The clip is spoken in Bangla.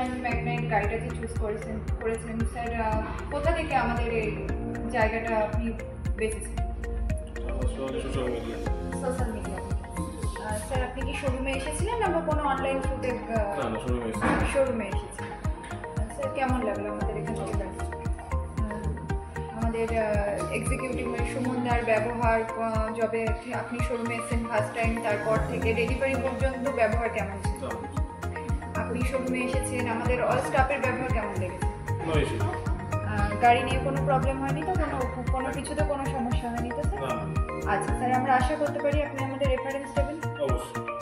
নিশান ম্যাগনাইট গাড়িটাকে চুজ করেছেন স্যার, কোথা থেকে আমাদের এই জায়গাটা আপনি বেছেছেন? Social media. স্যার আপনি কি শোরুমে এসেছিলেন না কোনো অনলাইন থ্রুতে? শোরুমে এসেছিলেন। স্যার কেমন লাগলো আমাদের এখান থেকে গাড়ি? আমাদের এক্সিকিউটিভ সুমনদার ব্যবহার, যবে আপনি শোরুমে এসেছেন ফার্স্ট টাইম তারপর থেকে ডেলিভারি পর্যন্ত ব্যবহার কেমন ছিল? আপনি শোরুমে এসেছেন, আমাদের অল স্টাফের ব্যবহার কেমন লেগেছে? গাড়ি নিয়ে কোনো প্রবলেম হয়নি তো? কোনো কিছুতে কোনো সমস্যা হয়নি তো স্যার? আচ্ছা স্যার, আমরা আশা করতে পারি আপনি আমাদের রেফারেন্স দেবেন? অবশ্যই।